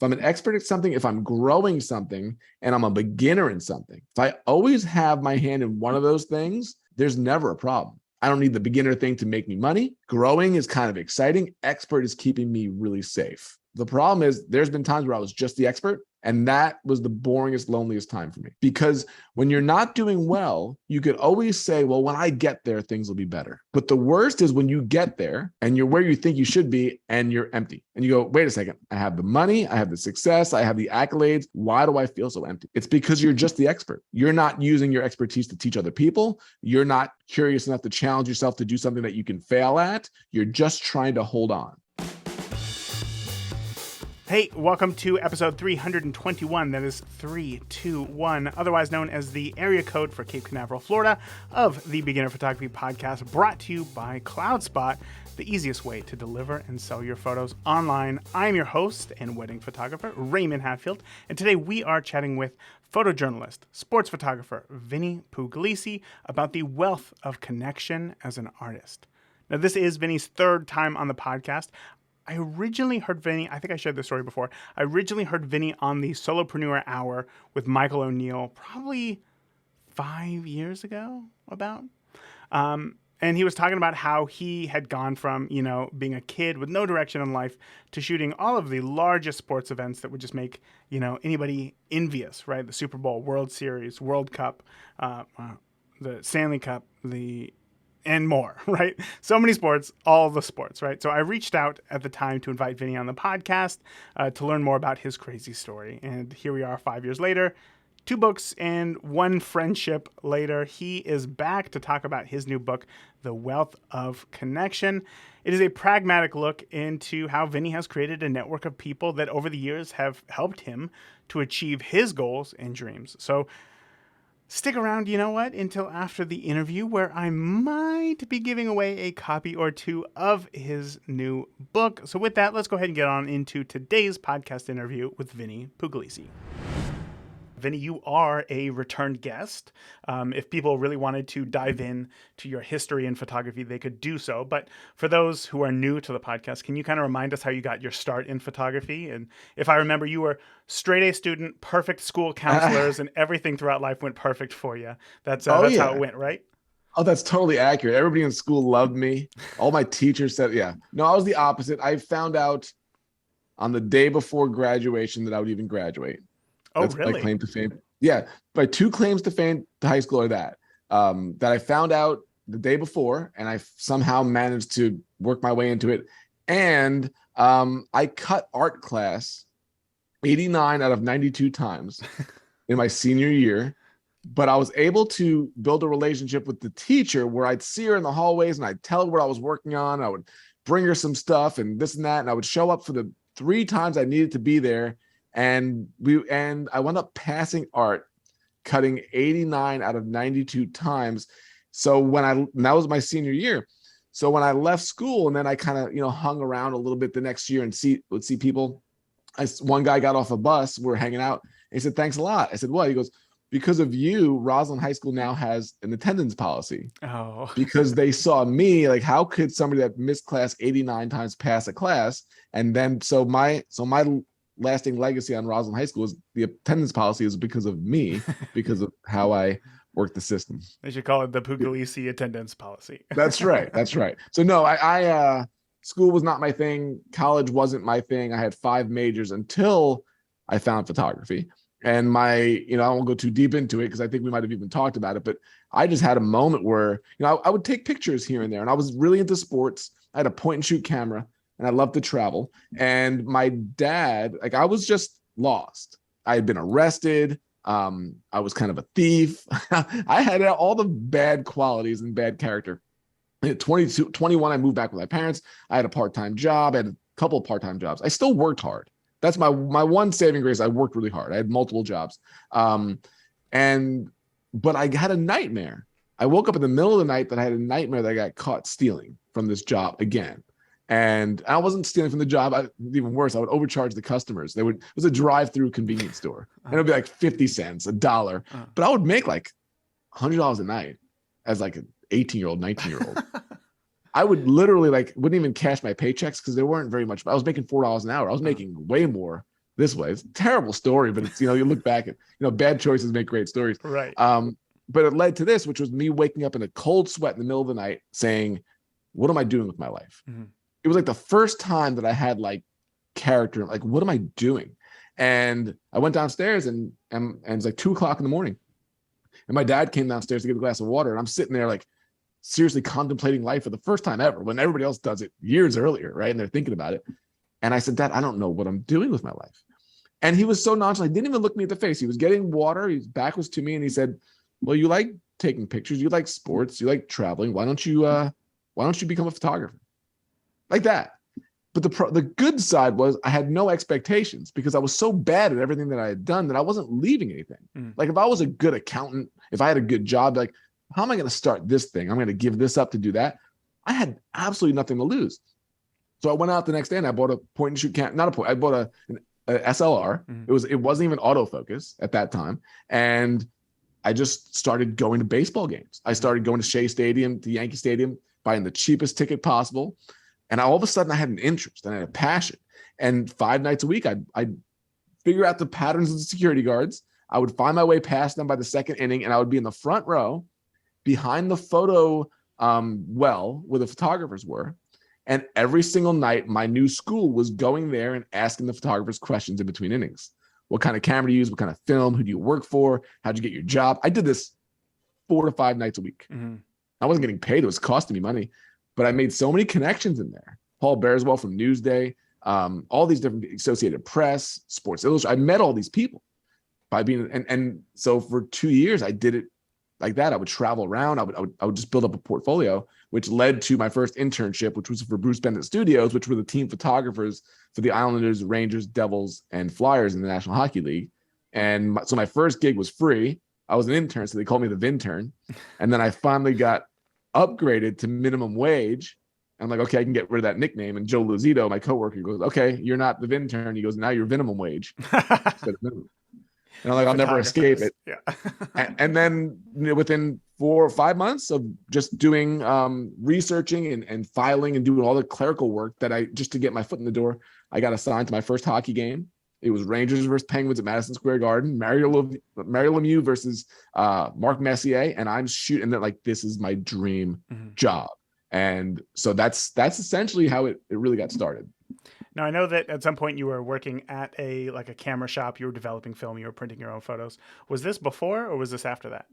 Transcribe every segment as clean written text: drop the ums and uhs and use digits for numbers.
I'm an expert at something, if I'm growing something, and I'm a beginner in something, if I always have my hand in one of those things, there's never a problem. I don't need the beginner thing to make me money. Growing is kind of exciting. Expert is keeping me really safe. The problem is there's been times where I was just the expert, and that was the boringest, loneliest time for me. Because when you're not doing well, you could always say, well, when I get there, things will be better. But the worst is when you get there and you're where you think you should be and you're empty. And you go, wait a second, I have the money, I have the success, I have the accolades. Why do I feel so empty? It's because you're just the expert. You're not using your expertise to teach other people. You're not curious enough to challenge yourself to do something that you can fail at. You're just trying to hold on. Hey, welcome to episode 321, that is 321, otherwise known as the area code for Cape Canaveral, Florida, of the Beginner Photography Podcast, brought to you by CloudSpot, the easiest way to deliver and sell your photos online. I'm your host and wedding photographer, Raymond Hatfield, and today we are chatting with photojournalist, sports photographer, Vinny Pugliese about the wealth of connection as an artist. Now, this is Vinny's third time on the podcast. I originally heard Vinny, I think I shared this story before, I originally heard Vinny on the Solopreneur Hour with Michael O'Neill probably 5 years ago, about. And he was talking about how he had gone from, being a kid with no direction in life to shooting all of the largest sports events that would just make, anybody envious, right? The Super Bowl, World Series, World Cup, the Stanley Cup, and more, right? So many sports, all the sports, right? So I reached out at the time to invite Vinny on the podcast to learn more about his crazy story. And here we are 5 years later, 2 books and 1 friendship later. He is back to talk about his new book, The Wealth of Connection. It is a pragmatic look into how Vinny has created a network of people that over the years have helped him to achieve his goals and dreams. So stick around, until after the interview, where I might be giving away a copy or 2 of his new book. So with that, let's go ahead and get on into today's podcast interview with Vinny Pugliese. Vinny, you are a returned guest. If people really wanted to dive in to your history in photography, they could do so. But for those who are new to the podcast, can you kind of remind us how you got your start in photography? And if I remember, you were straight A student, perfect school counselors, and everything throughout life went perfect for you. That's how it went, right? Oh, that's totally accurate. Everybody in school loved me. All my teachers said, yeah. No, I was the opposite. I found out on the day before graduation that I would even graduate. That's really? my claim to fame. Yeah, my 2 claims to fame to high school are that I found out the day before, and I somehow managed to work my way into it. And I cut art class 89 out of 92 times in my senior year. But I was able to build a relationship with the teacher where I'd see her in the hallways and I'd tell her what I was working on. I would bring her some stuff and this and that. And I would show up for the 3 times I needed to be there. And I wound up passing art, cutting 89 out of 92 times. So that was my senior year. So when I left school and then I kind of, hung around a little bit the next year and would see people. One guy got off a bus, we were hanging out, and he said, "Thanks a lot." I said, "What?" He goes, "Because of you, Roslyn High School now has an attendance policy." Oh. Because they saw me, like, how could somebody that missed class 89 times pass a class? And then so my lasting legacy on Roslyn High School is the attendance policy is because of me, because of how I work the system. They should call it the Pugliese attendance policy. That's right. That's right. So no, I school was not my thing. College wasn't my thing. I had 5 majors until I found photography. And I won't go too deep into it because I think we might have even talked about it, but I just had a moment where, I would take pictures here and there, and I was really into sports. I had a point and shoot camera. And I love to travel. And my dad, I was just lost. I had been arrested. I was kind of a thief. I had all the bad qualities and bad character. At 22, 21, I moved back with my parents. I had a part-time job. I had a couple of part-time jobs. I still worked hard. That's my one saving grace. I worked really hard. I had multiple jobs. But I had a nightmare. I woke up in the middle of the night that I had a nightmare that I got caught stealing from this job again. And I wasn't stealing from the job. Even worse, I would overcharge the customers. It was a drive-through convenience store. And it would be like 50 cents, $1. But I would make like $100 a night as like an 18-year-old, 19-year-old. I would literally wouldn't even cash my paychecks because there weren't very much. I was making $4 an hour. I was making way more this way. It's a terrible story, but it's, you look back at, bad choices make great stories. Right. But it led to this, which was me waking up in a cold sweat in the middle of the night saying, what am I doing with my life? Mm-hmm. It was like the first time that I had like character, like, what am I doing? And I went downstairs and it's like 2:00 in the morning. And my dad came downstairs to get a glass of water. And I'm sitting there like seriously contemplating life for the first time ever when everybody else does it years earlier. Right. And they're thinking about it. And I said, Dad, I don't know what I'm doing with my life. And he was so nonchalant. He didn't even look me at the face. He was getting water. His back was to me. And he said, well, you like taking pictures. You like sports. You like traveling. Why don't you become a photographer? Like that. But the good side was I had no expectations because I was so bad at everything that I had done that I wasn't leaving anything. Like if I was a good accountant, if I had a good job, like, how am I going to start this thing? I'm going to give this up to do that. I had absolutely nothing to lose. So I went out the next day and I bought a point and shoot camera. Not a point. I bought an SLR. It wasn't even autofocus at that time. And I just started going to baseball games. I started going to Shea Stadium, to Yankee Stadium, buying the cheapest ticket possible. And all of a sudden I had an interest and I had a passion. And 5 nights a week, I'd figure out the patterns of the security guards. I would find my way past them by the second inning, and I would be in the front row behind the photo well where the photographers were. And every single night, my new school was going there and asking the photographers questions in between innings. What kind of camera do you use? What kind of film? Who do you work for? How'd you get your job? I did this 4 to 5 nights a week. I wasn't getting paid. It was costing me money. But I made so many connections in there. Paul Bearswell from Newsday, all these different Associated Press, Sports Illustrated. I met all these people by being, and so for 2 years, I did it like that. I would travel around. I would just build up a portfolio, which led to my first internship, which was for Bruce Bennett Studios, which were the team photographers for the Islanders, Rangers, Devils, and Flyers in the National Hockey League. And so my first gig was free. I was an intern, so they called me the Vintern. And then I finally got upgraded to minimum wage. I'm like, okay, I can get rid of that nickname. And Joe Lozito, my coworker, goes, okay, you're not the Vintern. He goes, now you're minimum wage. And I'm like, I'll never escape it. Yeah. and then within 4 or 5 months of just doing researching and filing and doing all the clerical work just to get my foot in the door, I got assigned to my first hockey game. It was Rangers versus Penguins at Madison Square Garden, Mario Lemieux versus Mark Messier, and I'm shooting that like this is my dream job. And so that's essentially how it really got started. Now, I know that at some point you were working at a camera shop. You were developing film. You were printing your own photos. Was this before or was this after that?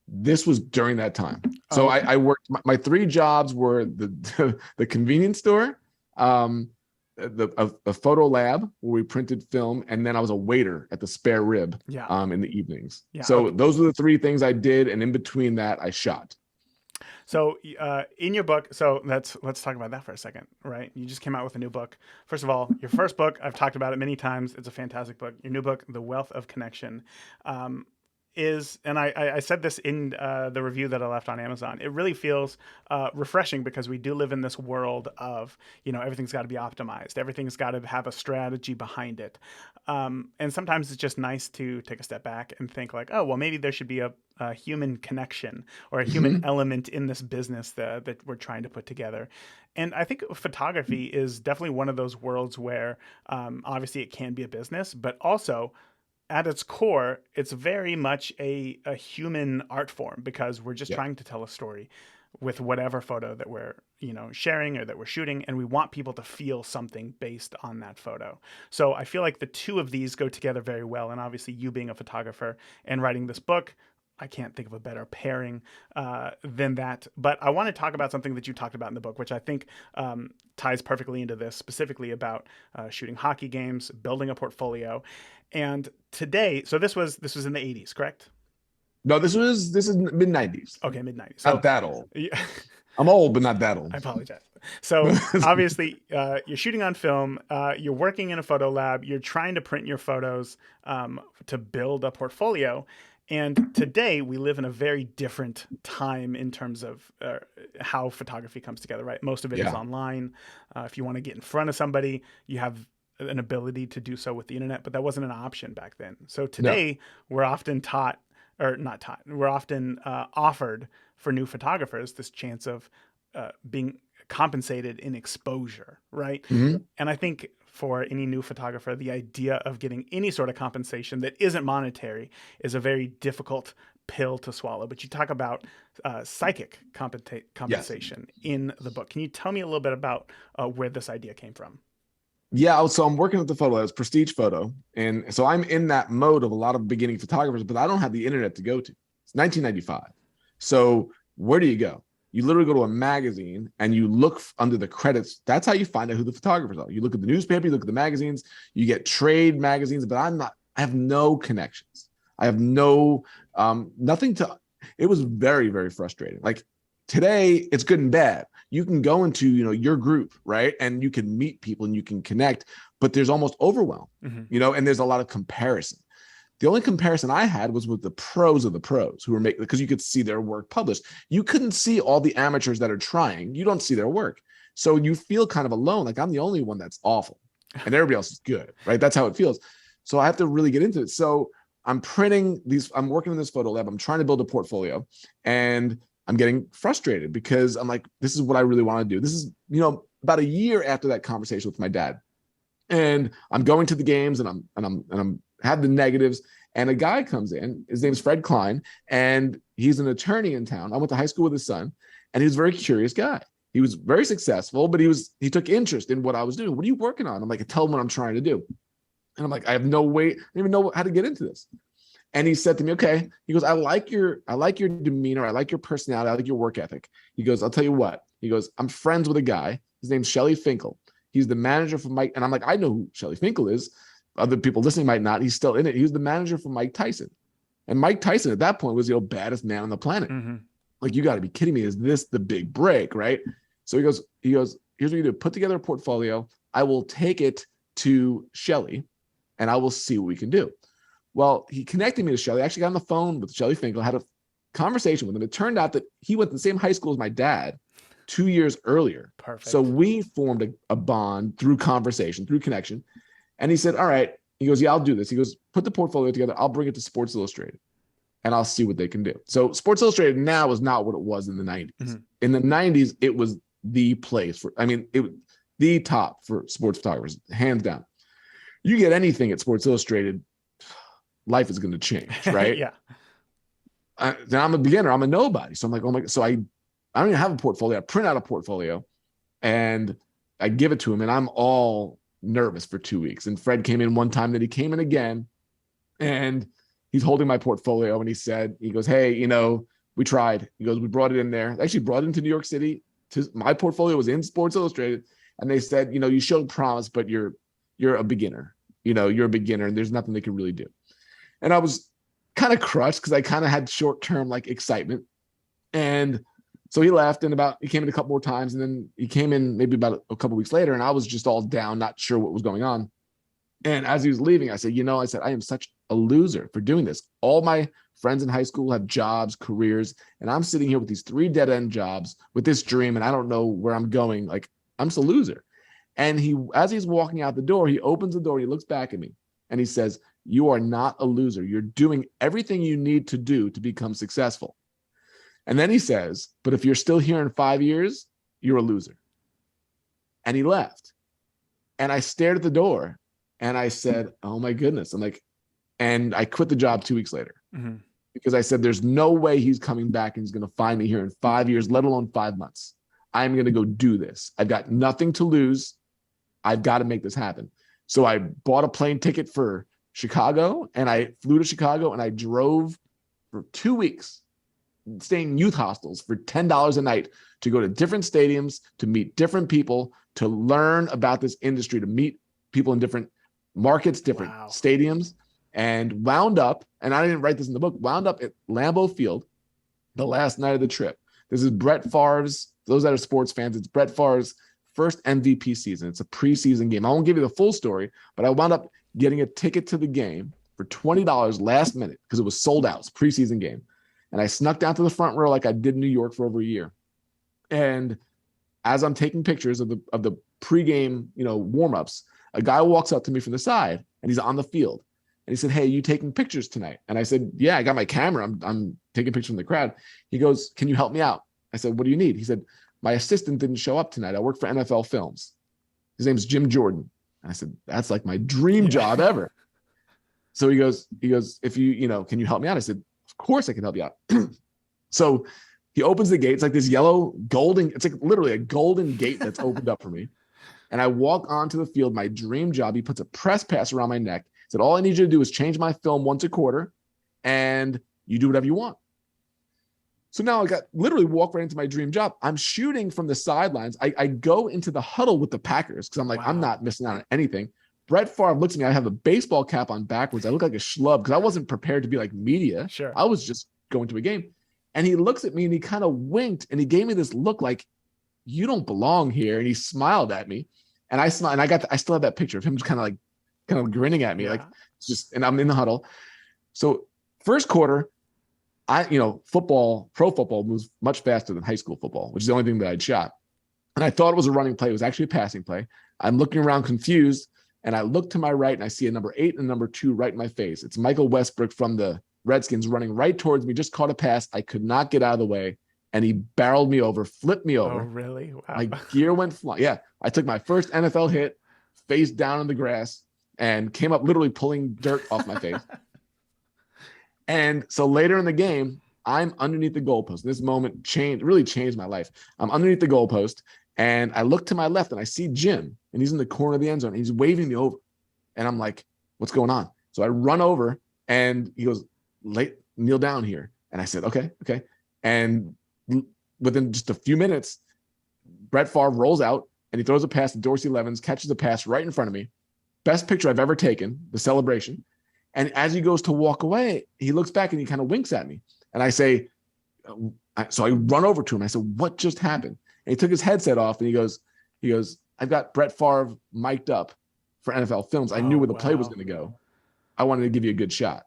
This was during that time. So okay. I worked. My 3 jobs were the convenience store, a photo lab where we printed film, and then I was a waiter at the Spare Rib in the evenings. Yeah, so those were the 3 things I did, and in between that, I shot. So in your book, so let's talk about that for a second, right? You just came out with a new book. First of all, your first book, I've talked about it many times. It's a fantastic book. Your new book, The Wealth of Connection, is, and I said this in the review that I left on Amazon, it really feels refreshing because we do live in this world of, everything's got to be optimized. Everything's got to have a strategy behind it. And sometimes it's just nice to take a step back and think like, oh, well, maybe there should be a human connection or a human element in this business that we're trying to put together. And I think photography is definitely one of those worlds where obviously it can be a business, but also at its core, it's very much a human art form because we're just trying to tell a story with whatever photo that we're, sharing or that we're shooting. And we want people to feel something based on that photo. So I feel like the 2 of these go together very well. And obviously you being a photographer and writing this book, I can't think of a better pairing than that. But I want to talk about something that you talked about in the book, which I think ties perfectly into this, specifically about shooting hockey games, building a portfolio. And today, so this was in the 80s, correct? No, this is mid 90s. Okay, mid 90s. Not that old. Yeah. I'm old, but not that old. I apologize. So obviously, you're shooting on film. You're working in a photo lab. You're trying to print your photos to build a portfolio. And today we live in a very different time in terms of how photography comes together, right? Most of it is online. If you want to get in front of somebody, you have an ability to do so with the internet, but that wasn't an option back then. So today we're often we're often offered for new photographers this chance of being compensated in exposure, right? And I think for any new photographer, the idea of getting any sort of compensation that isn't monetary is a very difficult pill to swallow. But you talk about psychic compensation in the book. Can you tell me a little bit about where this idea came from? Yeah, so I'm working with the photo labs, Prestige Photo. And so I'm in that mode of a lot of beginning photographers, but I don't have the internet to go to. It's 1995. So where do you go? You literally go to a magazine and you look under the credits. That's how you find out who the photographers are. You look at the newspaper, you look at the magazines, you get trade magazines, but I have no connections. I have nothing to, it was very, very frustrating. Like today it's good and bad. You can go into, your group, right? And you can meet people and you can connect, but there's almost overwhelm, and there's a lot of comparison. The only comparison I had was with the pros of the pros who were making, because you could see their work published. You couldn't see all the amateurs that are trying. You don't see their work. So you feel kind of alone. Like I'm the only one that's awful and everybody else is good, right? That's how it feels. So I have to really get into it. So I'm working in this photo lab. I'm trying to build a portfolio and I'm getting frustrated because I'm like, this is what I really want to do. This is, about a year after that conversation with my dad. And I'm going to the games and I'm had the negatives. And a guy comes in, his name's Fred Klein, and he's an attorney in town. I went to high school with his son, and he was a very curious guy. He was very successful, but he took interest in what I was doing. What are you working on? I'm like, tell him what I'm trying to do. And I'm like, I have no way, I don't even know how to get into this. And he said to me, okay, he goes, I like your demeanor. I like your personality. I like your work ethic. He goes, I'll tell you what. He goes, I'm friends with a guy. His name's Shelly Finkel. He's the manager for Mike. And I'm like, I know who Shelly Finkel is. Other people listening might not. He's still in it. He was the manager for Mike Tyson. And Mike Tyson at that point was the baddest man on the planet. Mm-hmm. Like, you got to be kidding me. Is this the big break, right? So he goes, here's what you do. Put together a portfolio. I will take it to Shelly and I will see what we can do. Well, he connected me to Shelly. I actually got on the phone with Shelly Finkel, had a conversation with him. It turned out that he went to the same high school as my dad 2 years earlier. Perfect. So we formed a bond through conversation, through connection. And he said, all right. He goes, yeah, I'll do this. He goes, put the portfolio together. I'll bring it to Sports Illustrated and I'll see what they can do. So Sports Illustrated now is not what it was in the 90s. Mm-hmm. In the 90s, it was the place it was the top for sports photographers, hands down. You get anything at Sports Illustrated, life is going to change, right? Yeah. Then I'm a beginner. I'm a nobody. So I'm like, oh my God. So I don't even have a portfolio. I print out a portfolio and I give it to him and I'm all nervous for 2 weeks. And Fred came in one time, then he came in again and he's holding my portfolio and he goes, hey, we tried. He goes, we brought it in there. I actually brought it into New York City. My portfolio was in Sports Illustrated. And they said, you showed promise, but you're a beginner. You're a beginner and there's nothing they can really do. And I was kind of crushed because I kind of had short-term excitement. And so he left and he came in a couple more times. And then he came in maybe about a couple weeks later and I was just all down, not sure what was going on. And as he was leaving, I said, I am such a loser for doing this. All my friends in high school have jobs, careers, and I'm sitting here with these 3 dead-end jobs with this dream and I don't know where I'm going. I'm just a loser. And as he's walking out the door, he opens the door, he looks back at me and he says, you are not a loser. You're doing everything you need to do to become successful. And then he says, but if you're still here in 5 years, you're a loser. And he left. And I stared at the door and I said, oh my goodness. And I quit the job 2 weeks later because I said, there's no way he's coming back and he's going to find me here in 5 years, let alone 5 months. I'm going to go do this. I've got nothing to lose. I've got to make this happen. So I bought a plane ticket for Chicago and I flew to Chicago and I drove for 2 weeks, staying in youth hostels for $10 a night to go to different stadiums, to meet different people, to learn about this industry, to meet people in different markets, different stadiums, and wound up, and I didn't write this in the book, wound up at Lambeau Field the last night of the trip. This is Brett Favre's, those that are sports fans, it's Brett Favre's first MVP season. It's a preseason game. I won't give you the full story, but I wound up getting a ticket to the game for $20 last minute because it was sold out. It's a preseason game. And I snuck down to the front row like I did in New York for over a year. And as I'm taking pictures of the pregame, warm-ups, a guy walks up to me from the side and he's on the field. And he said, hey, you taking pictures tonight? And I said, yeah, I got my camera. I'm taking pictures from the crowd. He goes, can you help me out? I said, what do you need? He said, my assistant didn't show up tonight. I work for NFL Films. His name's Jim Jordan. And I said, that's like my dream job ever. So he goes, if can you help me out? I said, of course I can help you out. So he opens the gate. It's like this yellow golden, it's like literally a golden gate that's opened up for me. And I walk onto the field, my dream job. He puts a press pass around my neck. Said, all I need you to do is change my film once a quarter and you do whatever you want. So now I got literally walk right into my dream job. I'm shooting from the sidelines. I go into the huddle with the Packers because I'm like, I'm not missing out on anything. Brett Favre looks at me. I have a baseball cap on backwards. I look like a schlub because I wasn't prepared to be like media. Sure. I was just going to a game. And he looks at me and he kind of winked and he gave me this look like, you don't belong here. And he smiled at me. And I smiled, and I still have that picture of him just kind of grinning at me. Like it's just, and I'm in the huddle. So first quarter, pro football moves much faster than high school football, which is the only thing that I'd shot. And I thought it was a running play. It was actually a passing play. I'm looking around confused, and I look to my right and I see a number 8 and a number 2 right in my face. It's Michael Westbrook from the Redskins running right towards me, just caught a pass. I could not get out of the way. And he barreled me over, flipped me over. Oh, really? Wow. My gear went flying. Yeah. I took my first NFL hit, face down in the grass, and came up literally pulling dirt off my face. And so later in the game, I'm underneath the goalpost. This moment really changed my life. I'm underneath the goalpost, and I look to my left, and I see Jim, and he's in the corner of the end zone. And he's waving me over. And I'm like, what's going on? So I run over, and he goes, kneel down here. And I said, okay. And within just a few minutes, Brett Favre rolls out, and he throws a pass to Dorsey Levens, catches a pass right in front of me. Best picture I've ever taken, the celebration. And as he goes to walk away, he looks back and he kind of winks at me. And I say, so I run over to him. I said, what just happened? And he took his headset off and he goes, I've got Brett Favre mic'd up for NFL Films. I knew where the play was going to go. I wanted to give you a good shot.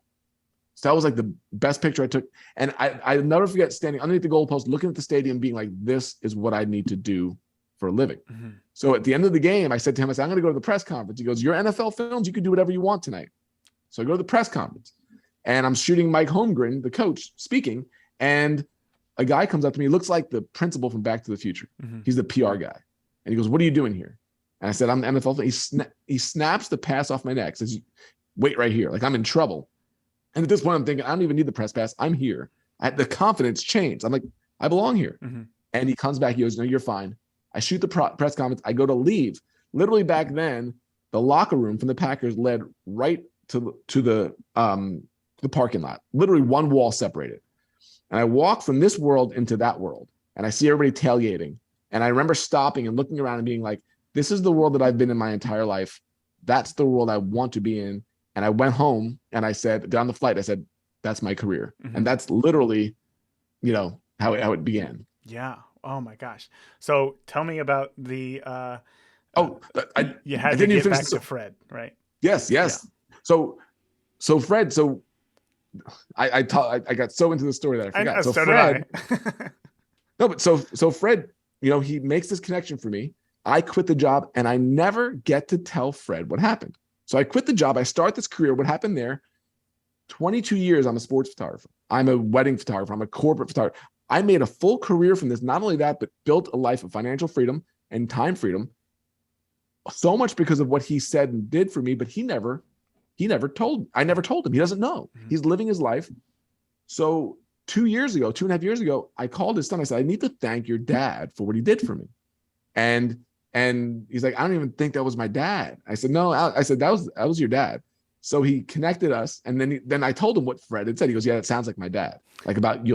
So that was like the best picture I took. And I'll never forget standing underneath the goalpost, looking at the stadium, being like, this is what I need to do for a living. Mm-hmm. So at the end of the game, I said to him, I'm going to go to the press conference. He goes, your NFL Films, you can do whatever you want tonight. So I go to the press conference, and I'm shooting Mike Holmgren, the coach, speaking, and a guy comes up to me. He looks like the principal from Back to the Future. Mm-hmm. He's the PR guy. And he goes, what are you doing here? And I said, I'm the NFL. He snaps the pass off my neck, says, wait right here. Like I'm in trouble. And at this point, I'm thinking, I don't even need the press pass. I'm here. The confidence changed. I'm like, I belong here. Mm-hmm. And he comes back. He goes, no, you're fine. I shoot the press conference. I go to leave. Literally back then, the locker room from the Packers led right to the parking lot. Literally one wall separated. And I walk from this world into that world. And I see everybody tailgating. And I remember stopping and looking around and being like, this is the world that I've been in my entire life. That's the world I want to be in. And I went home and I said, down the flight, I said, that's my career. Mm-hmm. And that's literally, how it began. Yeah. Oh my gosh. So tell me about the, you had to get back to Fred, right? Yes. Yeah. So Fred, I got so into the story that I forgot. So Fred, no, but so Fred, he makes this connection for me. I quit the job and I never get to tell Fred what happened. So I quit the job. I start this career. What happened there? 22 years, I'm a sports photographer. I'm a wedding photographer. I'm a corporate photographer. I made a full career from this. Not only that, but built a life of financial freedom and time freedom. So much because of what he said and did for me, but I never told him. He doesn't know. Mm-hmm. He's living his life. So 2.5 years ago, I called his son. I said, I need to thank your dad for what he did for me. And he's like, I don't even think that was my dad. I said, no, I said, that was your dad. So he connected us. And then I told him what Fred had said. He goes, yeah, that sounds like my dad. Like about,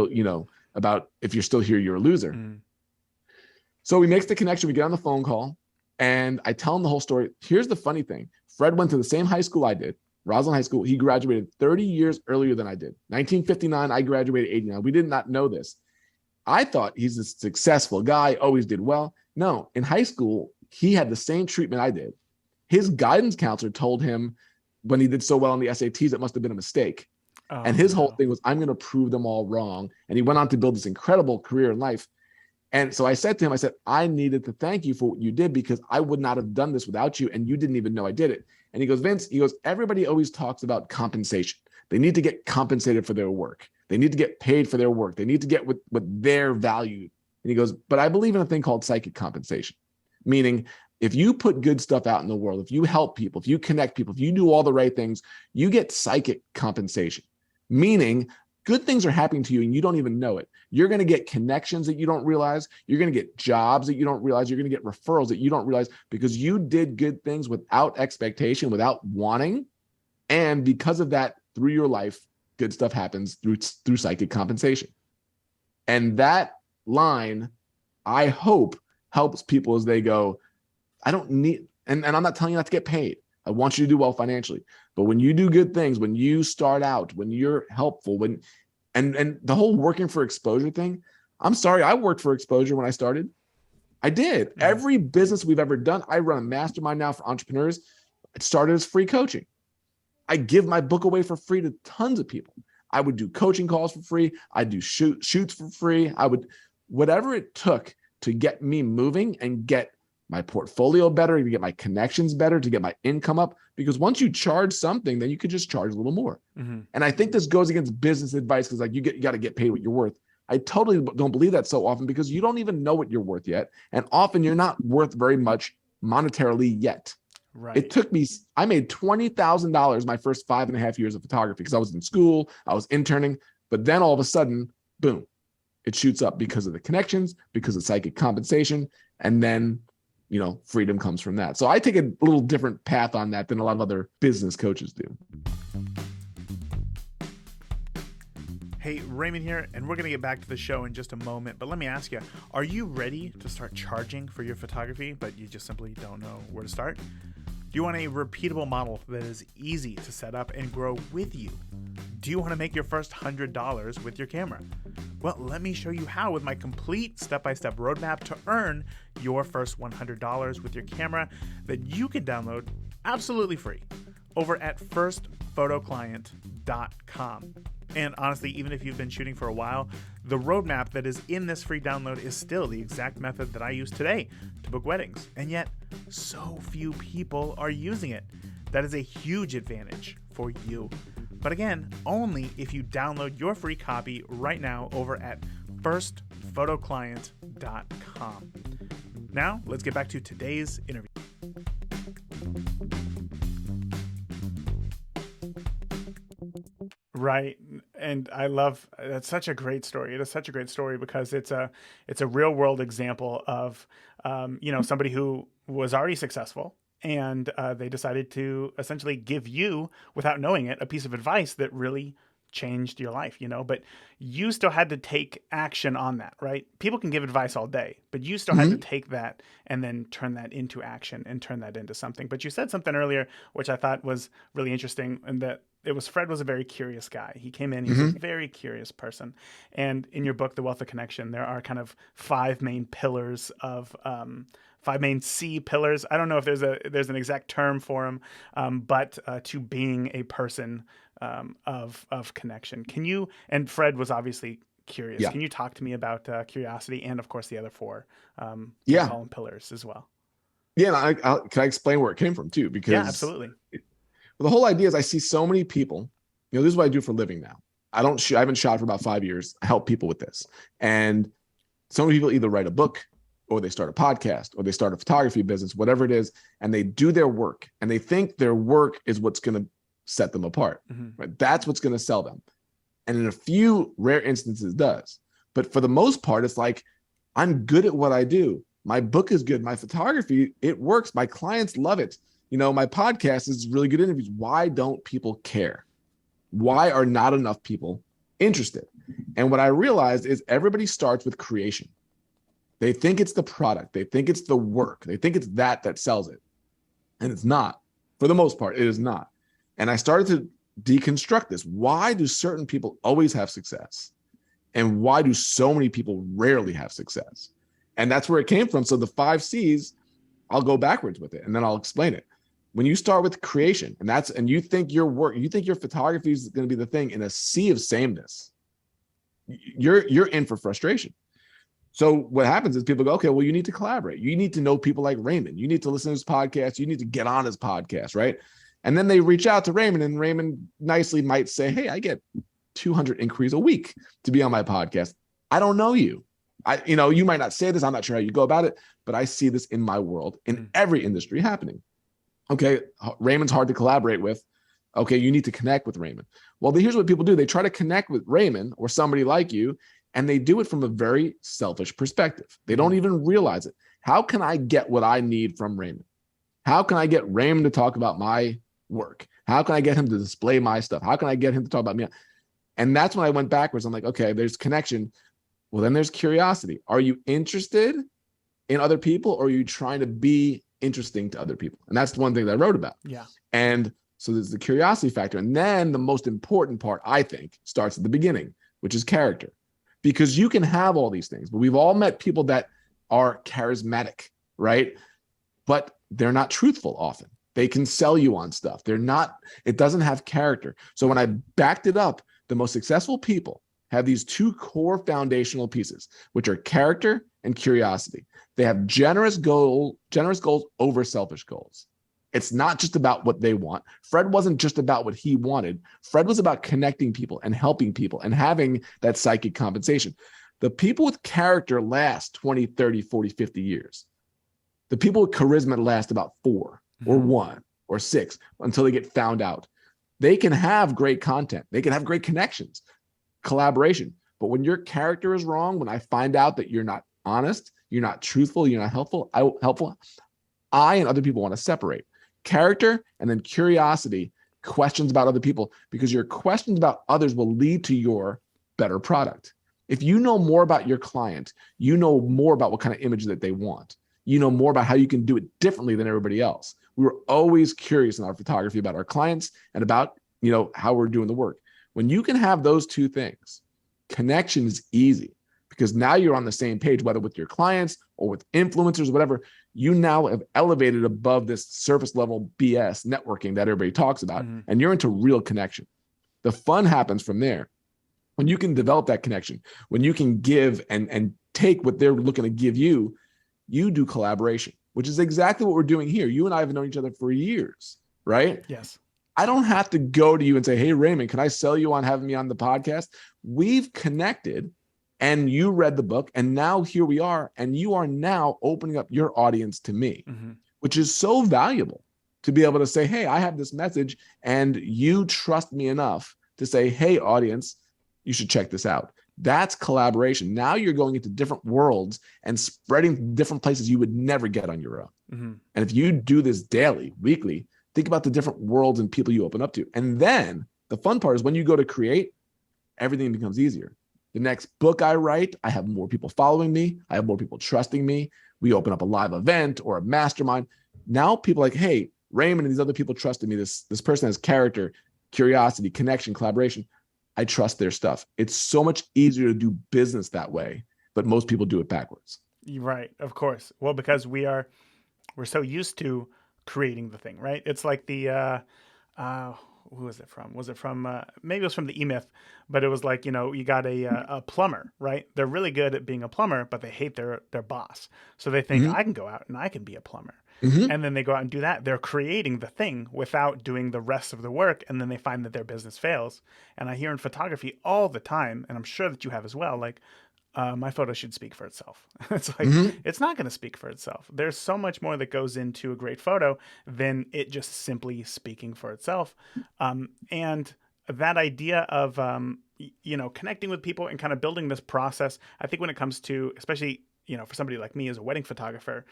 about if you're still here, you're a loser. Mm. So he makes the connection. We get on the phone call and I tell him the whole story. Here's the funny thing. Fred went to the same high school I did, Roslyn High School. He graduated 30 years earlier than I did. 1959, I graduated 89. We did not know this. I thought he's a successful guy, always did well. No, in high school, he had the same treatment I did. His guidance counselor told him when he did so well on the SATs, it must have been a mistake. Oh, and his whole thing was, I'm going to prove them all wrong. And he went on to build this incredible career in life. And so I said to him, I needed to thank you for what you did because I would not have done this without you. And you didn't even know I did it. And he goes, Vince, everybody always talks about compensation. They need to get compensated for their work. They need to get paid for their work. They need to get what they're valued. And he goes, but I believe in a thing called psychic compensation, meaning If you put good stuff out in the world, if you help people, if you connect people, if you do all the right things, you get psychic compensation, meaning good things are happening to you and you don't even know it. You're going to get connections that you don't realize. You're going to get jobs that you don't realize. You're going to get referrals that you don't realize because you did good things without expectation, without wanting. And because of that, through your life, good stuff happens through psychic compensation. And that line, I hope, helps people as they go, I don't need, and I'm not telling you not to get paid. I want you to do well financially. But when you do good things, when you start out, when you're helpful, and the whole working for exposure thing, I'm sorry, I worked for exposure when I started. I did. Mm-hmm. Every business we've ever done, I run a mastermind now for entrepreneurs. It started as free coaching. I give my book away for free to tons of people. I would do coaching calls for free. I'd do shoots for free. I would, whatever it took to get me moving and get my portfolio better, to get my connections better, to get my income up. Because once you charge something, then you could just charge a little more. Mm-hmm. And I think this goes against business advice because like you got to get paid what you're worth. I totally don't believe that so often because you don't even know what you're worth yet. And often you're not worth very much monetarily yet. Right. It took me, I made $20,000 my first 5.5 years of photography because I was in school, I was interning, but then all of a sudden, boom, it shoots up because of the connections, because of psychic compensation. And then, you know, freedom comes from that. So I take a little different path on that than a lot of other business coaches do. Hey, Raymond here, and we're going to get back to the show in just a moment. But let me ask you, are you ready to start charging for your photography, but you just simply don't know where to start? Do you want a repeatable model that is easy to set up and grow with you? Do you want to make your first $100 with your camera? Well, let me show you how with my complete step-by-step roadmap to earn your first $100 with your camera that you can download absolutely free over at firstphotoclient.com. And honestly, even if you've been shooting for a while, the roadmap that is in this free download is still the exact method that I use today to book weddings. And yet, so few people are using it. That is a huge advantage for you. But again, only if you download your free copy right now over at firstphotoclient.com. Now, let's get back to today's interview. Right. And I love, that's such a great story. It is such a great story because it's a real world example of, somebody who was already successful and they decided to essentially give you, without knowing it, a piece of advice that really changed your life, but you still had to take action on that, right? People can give advice all day, but you still had to take that and then turn that into action and turn that into something. But you said something earlier, which I thought was really interesting, and that Fred was a very curious guy. He came in, he's a very curious person. And in your book, The Wealth of Connection, there are kind of five main pillars of, five main C pillars. I don't know if there's an exact term for them, but to being a person of connection. Can you, and Fred was obviously curious. Yeah. Can you talk to me about curiosity and of course the other four call them pillars as well? Yeah. Can I explain where it came from too? Because yeah, absolutely. The whole idea is I see so many people, this is what I do for a living now. I haven't shot for about 5 years. I help people with this. And so many people either write a book or they start a podcast or they start a photography business, whatever it is, and they do their work and they think their work is what's going to set them apart. Right? That's what's going to sell them. And in a few rare instances does. But for the most part, it's like, I'm good at what I do. My book is good. My photography, it works. My clients love it. My podcast is really good interviews. Why don't people care? Why are not enough people interested? And what I realized is everybody starts with creation. They think it's the product. They think it's the work. They think it's that sells it. And it's not. For the most part, it is not. And I started to deconstruct this. Why do certain people always have success? And why do so many people rarely have success? And that's where it came from. So the 5 C's, I'll go backwards with it and then I'll explain it. When you start with creation and you think your work, you think your photography is going to be the thing in a sea of sameness, you're in for frustration. So what happens is people go, okay, well, you need to collaborate. You need to know people like Raymond. You need to listen to his podcast. You need to get on his podcast, right? And then they reach out to Raymond and Raymond nicely might say, hey, I get 200 inquiries a week to be on my podcast. I don't know you. You might not say this, I'm not sure how you go about it, but I see this in my world, in every industry happening. Okay, Raymond's hard to collaborate with. Okay, you need to connect with Raymond. Well, here's what people do. They try to connect with Raymond or somebody like you, and they do it from a very selfish perspective. They don't even realize it. How can I get what I need from Raymond? How can I get Raymond to talk about my work? How can I get him to display my stuff? How can I get him to talk about me? And that's when I went backwards. I'm like, okay, there's connection. Well, then there's curiosity. Are you interested in other people, or are you trying to be interesting to other people? And that's the one thing that I wrote about. Yeah. And so there's the curiosity factor. And then the most important part, I think, starts at the beginning, which is character. Because you can have all these things, but we've all met people that are charismatic, right? But they're not truthful often. They can sell you on stuff. It doesn't have character. So when I backed it up, the most successful people have these two core foundational pieces, which are character and curiosity. They have generous goals over selfish goals. It's not just about what they want. Fred wasn't just about what he wanted. Fred was about connecting people and helping people and having that psychic compensation. The people with character last 20, 30, 40, 50 years. The people with charisma last about 4 or 1 or 6 until they get found out. They can have great content. They can have great connections, collaboration. But when your character is wrong, when I find out that you're not honest, you're not truthful, you're not helpful, I and other people want to separate. Character and then curiosity, questions about other people, because your questions about others will lead to your better product. If you know more about your client, you know more about what kind of image that they want. You know more about how you can do it differently than everybody else. We were always curious in our photography about our clients and about, how we're doing the work. When you can have those two things, connection is easy, because now you're on the same page, whether with your clients or with influencers, whatever. You now have elevated above this surface level BS networking that everybody talks about, and you're into real connection. The fun happens from there. When you can develop that connection, when you can give and take what they're looking to give you, you do collaboration, which is exactly what we're doing here. You and I have known each other for years, right? Yes. I don't have to go to you and say, hey, Raymond, can I sell you on having me on the podcast? We've connected, and you read the book, and now here we are, and you are now opening up your audience to me, which is so valuable to be able to say, hey, I have this message, and you trust me enough to say, hey, audience, you should check this out. That's collaboration. Now you're going into different worlds and spreading different places you would never get on your own. And if you do this daily, weekly, think about the different worlds and people you open up to. And then the fun part is when you go to create, everything becomes easier. The next book I write, I have more people following me. I have more people trusting me. We open up a live event or a mastermind. Now people are like, hey, Raymond and these other people trusted me. This person has character, curiosity, connection, collaboration. I trust their stuff. It's so much easier to do business that way, but most people do it backwards. Right, of course. Well, because we're so used to creating the thing, right? It's like the who was it from? Was it from maybe it was from the E-Myth, but it was like, you got a plumber, right? They're really good at being a plumber, but they hate their boss. So they think, I can go out and I can be a plumber. And then they go out and do that. They're creating the thing without doing the rest of the work. And then they find that their business fails. And I hear in photography all the time, and I'm sure that you have as well, like, my photo should speak for itself. It's like, it's not going to speak for itself. There's so much more that goes into a great photo than it just simply speaking for itself. And that idea of, connecting with people and kind of building this process, I think when it comes to, especially, for somebody like me as a wedding photographer,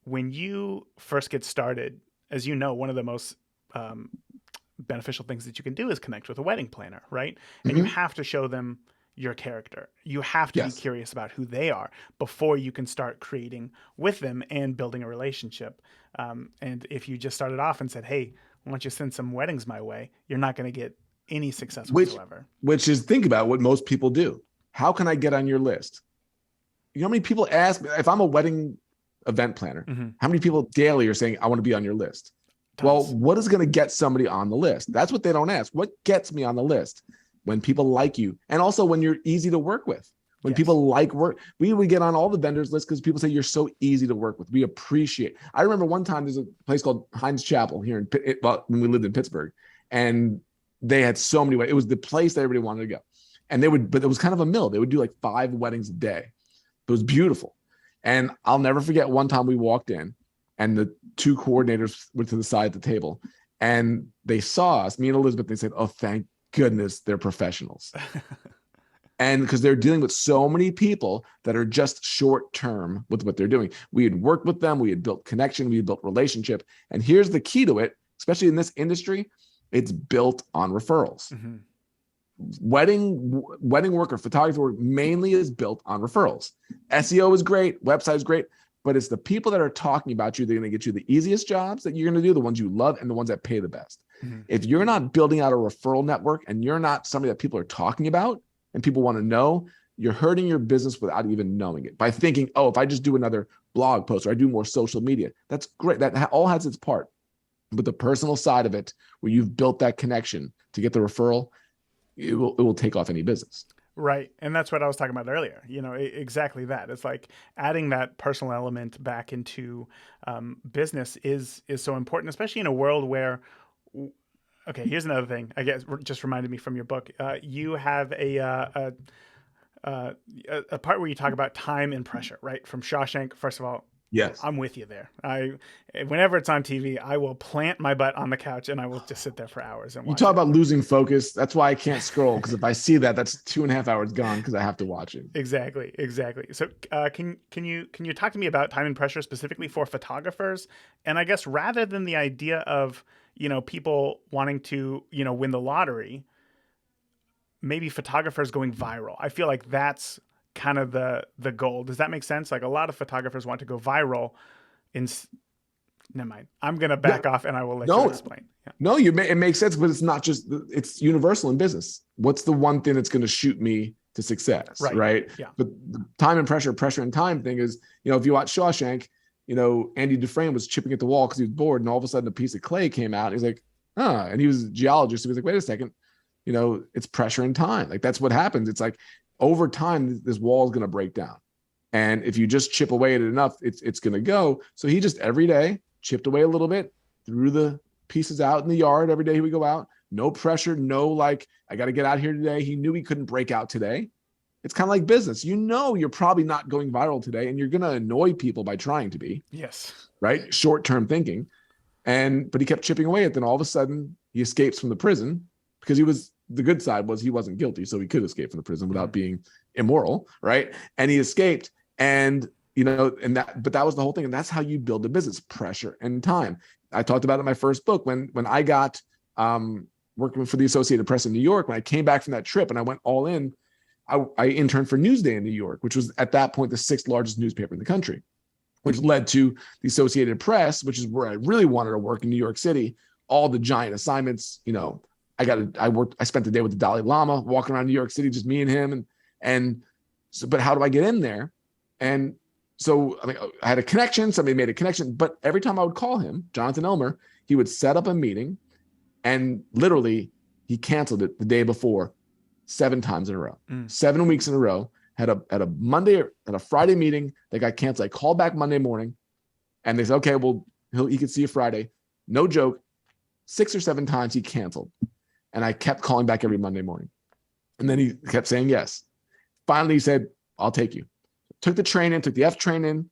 when you first get started, as you know, one of the most beneficial things that you can do is connect with a wedding planner, right? And you have to show them your character. You have to be curious about who they are before you can start creating with them and building a relationship. And if you just started off and said, hey, why don't you send some weddings my way? You're not going to get any success whatsoever. Which is, think about what most people do. How can I get on your list? You know how many people ask me, if I'm a wedding event planner, how many people daily are saying, I want to be on your list? Tons. Well, what is going to get somebody on the list? That's what they don't ask. What gets me on the list? When people like you, and also when you're easy to work with. When people like work, we would get on all the vendors lists because people say you're so easy to work with. We appreciate. I remember one time there's a place called Heinz Chapel here when we lived in Pittsburgh, and they had so many weddings. It was the place that everybody wanted to go, but it was kind of a mill. They would do like 5 weddings a day, It was beautiful. And I'll never forget one time we walked in and the two coordinators went to the side of the table and they saw us, me and Elizabeth, they said, oh, thank goodness they're professionals. And because they're dealing with so many people that are just short term with what they're doing. We had worked with them. We had built connection. We had built relationship. And here's the key to it, especially in this industry, it's built on referrals. Mm-hmm. Wedding work or photography work mainly is built on referrals. SEO is great. Website is great. But it's the people that are talking about you, they're going to get you the easiest jobs that you're going to do, the ones you love and the ones that pay the best. Mm-hmm. If you're not building out a referral network and you're not somebody that people are talking about and people want to know, you're hurting your business without even knowing it by thinking, oh, if I just do another blog post or I do more social media, that's great. That all has its part. But the personal side of it, where you've built that connection to get the referral, it will take off any business. Right. And that's what I was talking about earlier. Exactly that. It's like adding that personal element back into business is so important, especially in a world where, okay, here's another thing, I guess, just reminded me from your book. You have a part where you talk about time and pressure, right? From Shawshank. First of all, yes, I'm with you there. Whenever it's on TV, I will plant my butt on the couch and I will just sit there for hours and watch. You talk about losing focus. That's why I can't scroll, because if I see that, that's 2.5 hours gone because I have to watch it. Exactly. So can you talk to me about time and pressure specifically for photographers? And I guess rather than the idea of, people wanting to, win the lottery, maybe photographers going viral. I feel like that's kind of the goal. Does that make sense? Like a lot of photographers want to go viral. Never mind. I'm going to back off and I will let you explain. Yeah. No, it makes sense, but it's not just, it's universal in business. What's the one thing that's going to shoot me to success? Right. Yeah. But the time and pressure and time thing is, if you watch Shawshank, Andy Dufresne was chipping at the wall because he was bored, and all of a sudden a piece of clay came out. And he's like, and he was a geologist. So he was like, wait a second, it's pressure and time. Like that's what happens. It's like, over time, this wall is going to break down. And if you just chip away at it enough, it's going to go. So he just every day chipped away a little bit, threw the pieces out in the yard. Every day he would go out, no pressure, no like, I got to get out here today. He knew he couldn't break out today. It's kind of like business. You're probably not going viral today and you're going to annoy people by trying to be. Yes. Right? Short-term thinking. But he kept chipping away at it. Then all of a sudden he escapes from the prison because the good side was he wasn't guilty, so he could escape from the prison without being immoral, right? And he escaped, but that was the whole thing. And that's how you build a business: pressure and time. I talked about it in my first book when I got working for the Associated Press in New York. When I came back from that trip and I went all in, I interned for Newsday in New York, which was at that point the 6th largest newspaper in the country, which led to the Associated Press, which is where I really wanted to work in New York City. All the giant assignments, I spent the day with the Dalai Lama walking around New York City, just me and him. But how do I get in there? And so I had a connection, somebody made a connection, but every time I would call him, Jonathan Elmer, he would set up a meeting and literally he canceled it the day before 7 times in a row, 7 weeks in a row, had a Monday or a Friday meeting that got canceled. I called back Monday morning and they said, okay, well, he could see you Friday. No joke. 6 or 7 times he canceled. And I kept calling back every Monday morning. And then he kept saying yes. Finally, he said, I'll take you. Took the train in, took the F train in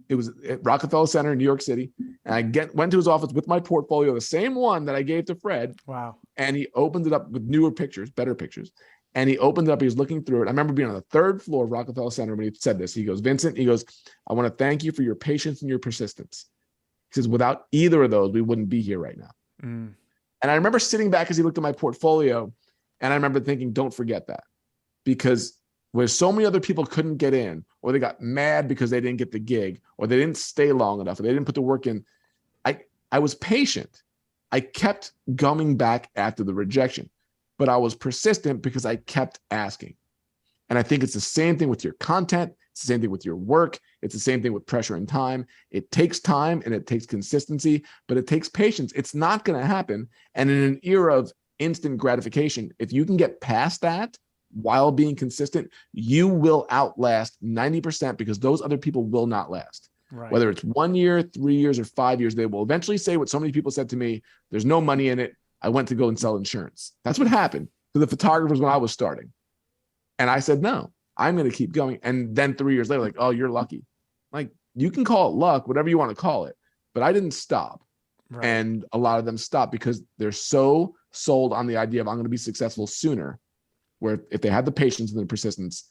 it was at Rockefeller Center in New York City. And I went to his office with my portfolio, the same one that I gave to Fred. Wow. And he opened it up with newer pictures, better pictures. And he opened it up. He was looking through it. I remember being on the 3rd floor of Rockefeller Center when he said this. He goes, Vincent, I want to thank you for your patience and your persistence. He says, without either of those, we wouldn't be here right now. And I remember sitting back as he looked at my portfolio, and I remember thinking, don't forget that. Because where so many other people couldn't get in, or they got mad because they didn't get the gig, or they didn't stay long enough, or they didn't put the work in, I was patient. I kept coming back after the rejection, but I was persistent because I kept asking. And I think it's the same thing with your content. It's the same thing with your work. It's the same thing with pressure and time. It takes time and it takes consistency, but it takes patience. It's not going to happen. And in an era of instant gratification, if you can get past that while being consistent, you will outlast 90% because those other people will not last. Right. Whether it's 1 year, 3 years, or 5 years, they will eventually say what so many people said to me: there's no money in it. I went to go and sell insurance. That's what happened to the photographers when I was starting. And I said, no, I'm going to keep going. And then 3 years later, like, oh, you're lucky. Like, you can call it luck, whatever you want to call it, but I didn't stop. Right. And a lot of them stop because they're so sold on the idea of I'm going to be successful sooner, where if they have the patience and the persistence,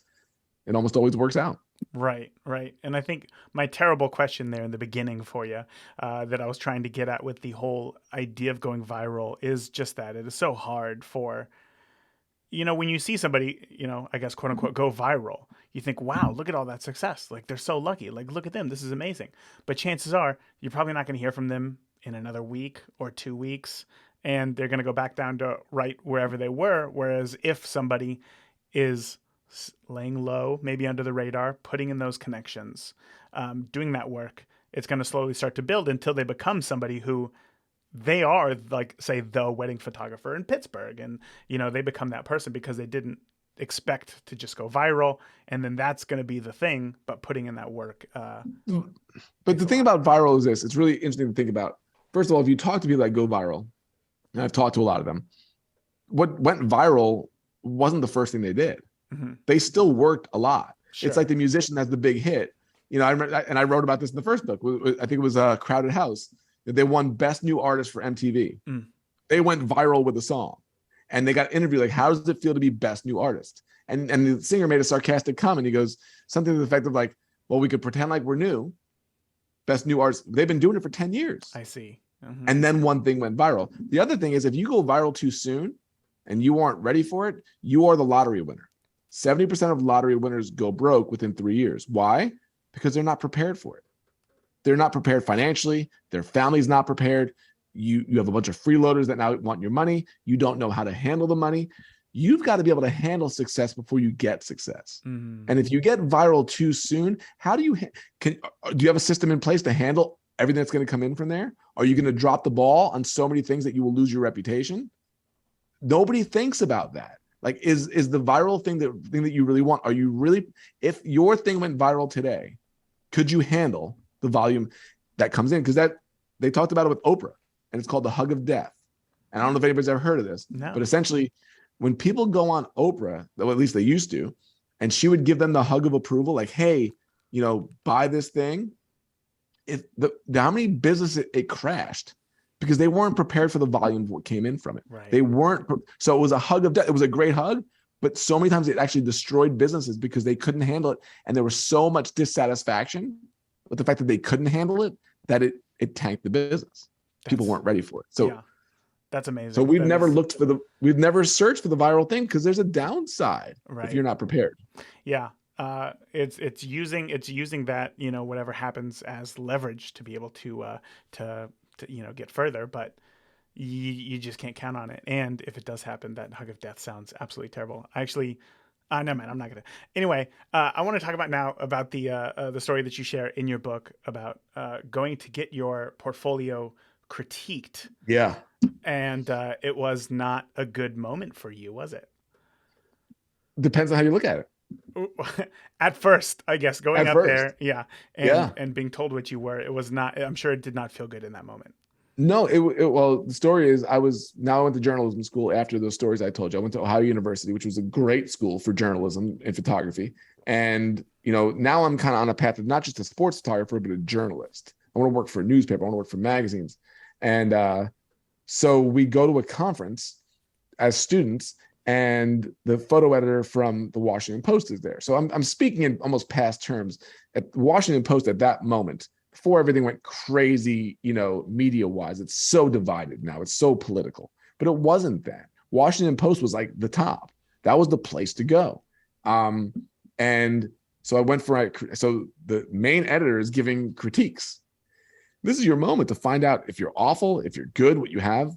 it almost always works out. Right, right. And I think my terrible question there in the beginning for you, that I was trying to get at with the whole idea of going viral, is just that it is so hard for, when you see somebody, I guess, quote unquote, go viral, you think, wow, look at all that success. Like, they're so lucky. Like, look at them. This is amazing. But chances are you're probably not going to hear from them in another week or 2 weeks. And they're going to go back down to right wherever they were. Whereas if somebody is laying low, maybe under the radar, putting in those connections, doing that work, it's going to slowly start to build until they become somebody who they are, like, say, the wedding photographer in Pittsburgh. And, they become that person because they didn't expect to just go viral. And then that's going to be the thing, but putting in that work. But the thing about viral is this, it's really interesting to think about. First of all, if you talk to people that go viral, and I've talked to a lot of them, what went viral wasn't the first thing they did. Mm-hmm. They still worked a lot. Sure. It's like the musician has the big hit. I remember, and I wrote about this in the first book. I think it was a Crowded House. They won Best New Artist for MTV. They went viral with a song, and they got interviewed like, "How does it feel to be Best New Artist?" And the singer made a sarcastic comment. He goes something to the effect of like, "Well, we could pretend like we're new. Best New Artist. They've been doing it for 10 years." I see. Mm-hmm. And then one thing went viral. The other thing is, if you go viral too soon, and you aren't ready for it, you are the lottery winner. 70% of lottery winners go broke within 3 years. Why? Because they're not prepared for it. They're not prepared financially. Their family's not prepared. You have a bunch of freeloaders that now want your money. You don't know how to handle the money. You've got to be able to handle success before you get success. Mm-hmm. And if you get viral too soon, how do you do you have a system in place to handle everything that's going to come in from there? Are you going to drop the ball on so many things that you will lose your reputation? Nobody thinks about that. Like, is the viral thing the thing that you really want? Are you really, if your thing went viral today, could you handle the volume that comes in? Because that they talked about it with Oprah, and it's called the hug of death. And I don't know if anybody's ever heard of this, but essentially, when people go on Oprah, well, at least they used to, and she would give them the hug of approval, like, "Hey, buy this thing." How many businesses it crashed because they weren't prepared for the volume of what came in from it. Right. They weren't. So it was a hug of death. It was a great hug, but so many times it actually destroyed businesses because they couldn't handle it, and there was so much dissatisfaction with the fact that they couldn't handle it that it tanked the business. People weren't ready for it. So yeah, that's amazing. So we've never searched for the viral thing because there's a downside if you're not prepared. Yeah. It's using that, whatever happens as leverage to be able to get further, but you just can't count on it. And if it does happen, that hug of death sounds absolutely terrible. Actually, no, man, I'm not gonna. Anyway, I want to talk about the story that you share in your book about going to get your portfolio critiqued. Yeah. And it was not a good moment for you, was it? Depends on how you look at it. At first, I guess, going up there, and being told what you were, it was not. I'm sure it did not feel good in that moment. No, well, the story is I went to journalism school after those stories I told you. I went to Ohio University, which was a great school for journalism and photography. And, now I'm kind of on a path of not just a sports photographer, but a journalist. I want to work for a newspaper. I want to work for magazines. And so we go to a conference as students, and the photo editor from the Washington Post is there. So I'm speaking in almost past terms. At the Washington Post at that moment, before everything went crazy, media wise, it's so divided now. It's so political, but it wasn't that. Washington Post was like the top. That was the place to go. And so I went so the main editor is giving critiques. This is your moment to find out if you're awful, if you're good, what you have.